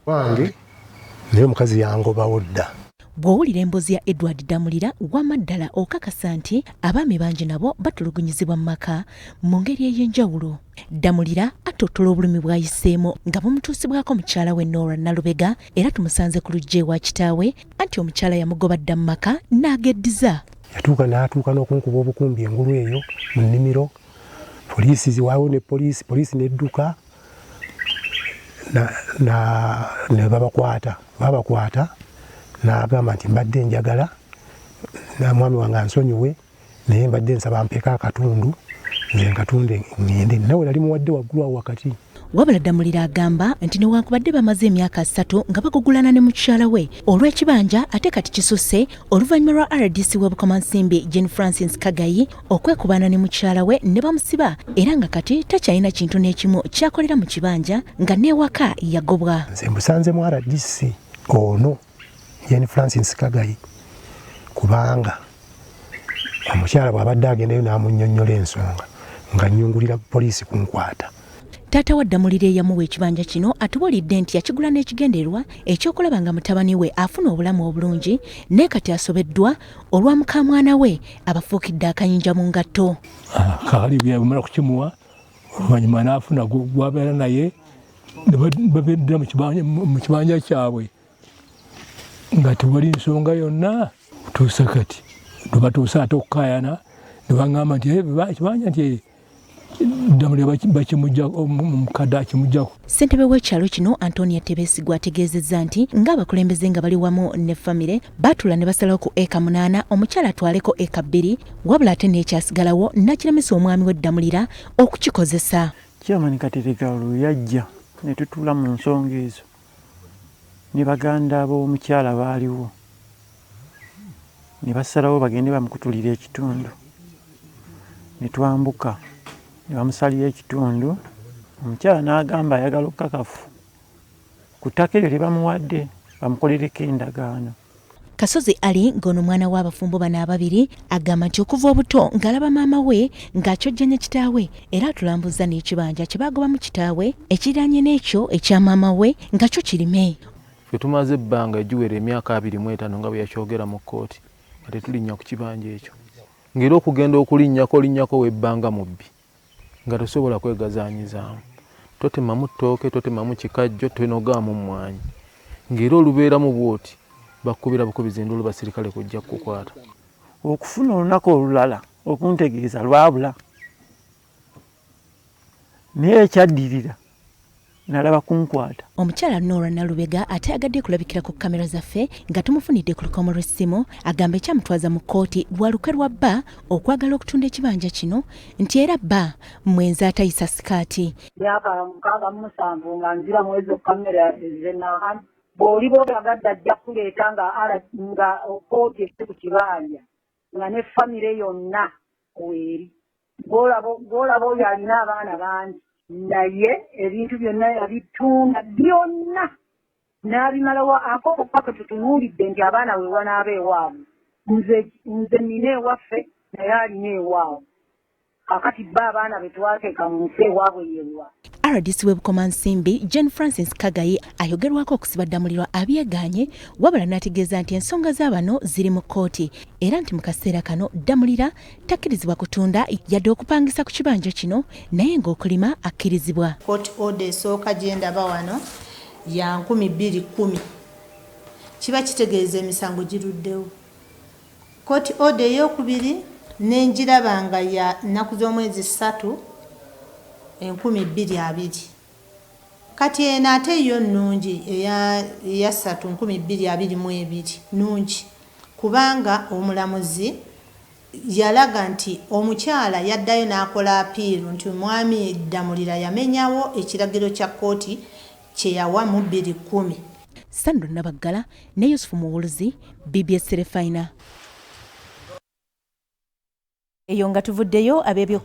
wange naye omukazi yangobawo dda. Bw'owulira emboozi ya Edward Damulira wamma ddala okakasa nti abaami bangi nabo batulugunyizibwa mu maka mu ngeri ey'enjawulo. Damulira atottola obulumi bw'ayiseemu nga bumutuusibwako mukyala we Nora Nalubega era tumusanze ku luggi ewa kitaawe anti omukyala yamugoba dda mu maka n'ageddiza. Yatuuka n'atuuka n'okunkuba obukumbi engulu eyo mu nnimiro. Poliisi ziwaawo ne poliisi n'edduka ne babakwata n'agamba nti mbadde njagala na mwami wange ansonyiwe naye mbadde nsaba mpeka akatundu nze nkatunde ngende nawe nali muwadde waggulu awo wakati. Wabula Damulira agamba nti newankubadde bamaze emyaka 3 nga bagugulana ne mukyala we olw'ekibanja ate kati kisusse oluvannyuma lwa RDC w'Obukomansimbi Jane Francis Kagayi okwekubana ne mukyala we ne bamusiba era nga kati takyalina kintu n'ekimu kyakolera mu kibanja nga n'ewaka yagobwa. Nze musanze mu RDC ono Jane Francis Kagayi kubanga omukyala bw'abadde agendayo n'amunnyonnyola ensonga nga nnyungulira poliisi kunkwata. Taata wa Damulira eyamuwa ekibanja kino atubuulidde nti yakigula n'ekigendererwa ekyokulaba nga mutabani we afuna obulamu obulungi naye kati asobeddwa olwa mukamwana we abafuukidde akayinja mu ngatto. Kaali bw'amala kukimuwa oluvannyuma n'afuna gwabeera naye ne babeddira mu kibanja kyabwe nga tewali nsonga yonna kutuusa kati lwe batuusa ate okukaayana ne baŋŋamba nti ekibanja nti Damulira omukadde akimuggyako. Ssentebe w'ekyalo kino Antonia Tebesigwa ategeezezza nti ng'abakulembeze nga bali wamu ne famire baatula ne basalawo ku eka 8 omukyala atwaleko eka 2 wabula ate n'ekyasigalawo nakiremesa omwami we Damulira okukikozesa. Chairman Katereka oluyajja ne tutuula mu nsonga ezo ne baganda b'omukyala baaliwo ne basalawo bagende bamukutulira ekitundu ne twambuka ne bamusalira ekitundu omukyala n'agamba ayagala okukakafu ku ttaka eryo lye bamuwadde bamukolereko endagaano. Kasozi Ali ng'ono mwana w'abafumbo bano ababiri agamba nti okuva obuto ng'alaba maama we ng'akyojjanya kitaawe era atulambuza n'ekibanja kye baagobamu kitaawe ekiriraanye n'ekyo ekya maama we nga kyo kirime. Ffe tumaze ebbanga egiwera emyaka 25 nga bwe yakyogera mu kkooti nga tetulinnya ku kibanja ekyo ng'era okugenda okulinnyako w'ebbanga mubbi nga tosobola kwegazaanyizaamu. Totemamu ttooke, totemamu kikajjo, tonogaamu mmwanyi ng'era olubeeramu bw'oti bakubira bukubiza endulu basirikale kujja kukukwata. Okufuna olunaku olulala okuntegeeza lwabula naye ekyaddirira nalaba kunkwata. Omukyala Nora Nalubega ate yagadde kulabikira ku kamera zaffe nga tumufunidde ku lukomo lw'essimu agamba ekyamutwaza mu kkooti lwa lukwe lwa bba okwagala okutunda ekibanja kino nti era bba mwenzi atayisa sikaati. Myaka 67 nga nzira mwezi kamera zena bw'oli bw'oyagadde ajja kuleeta nga kkooti esse ku kibanja nga ne famire yonna weeri gw'olaba oyo alina abaana bangi naye ebintu byonna yabitunda byonna n'abimalawo akoko paka tutunuulidde nti abaana we wanaaba ewaabwe nze nina ewaffe naye alina ewaabwe kakati bba abaana be twateeka mu nsi ewaabwe yewa. RDC w'Obukomansimbi Jane Francis Kagayi ayogerwako okusiba Damulira abyegaanye wabula n'ategeeza nti ensonga z'abano ziri mu kkooti era nti mu kaseera kano Damulira takkirizibwa kutunda yadde okupangisa ku kibanja kino naye ng'okulima akkirizibwa. Court order esooka gye ndaba wano ya 2010 kiba kitegeeza emisango giruddewo. Court order ey'okubiri n'engirabanga ya nnaku z'omwezi 3 2020 kati eno ate yo nnungi eya 3 2022 nnungi kubanga omulamuzi yalaga nti omukyala yaddayo n'akola apiiru nti omwami Damulira yamenyawo ekiragiro kya kkooti kye yawa mu 2010. Sandra Nabaggala ne Yusufu Muwuluzi, BBS Terefayina. Eyo nga tuvuddeyo ab'ebyo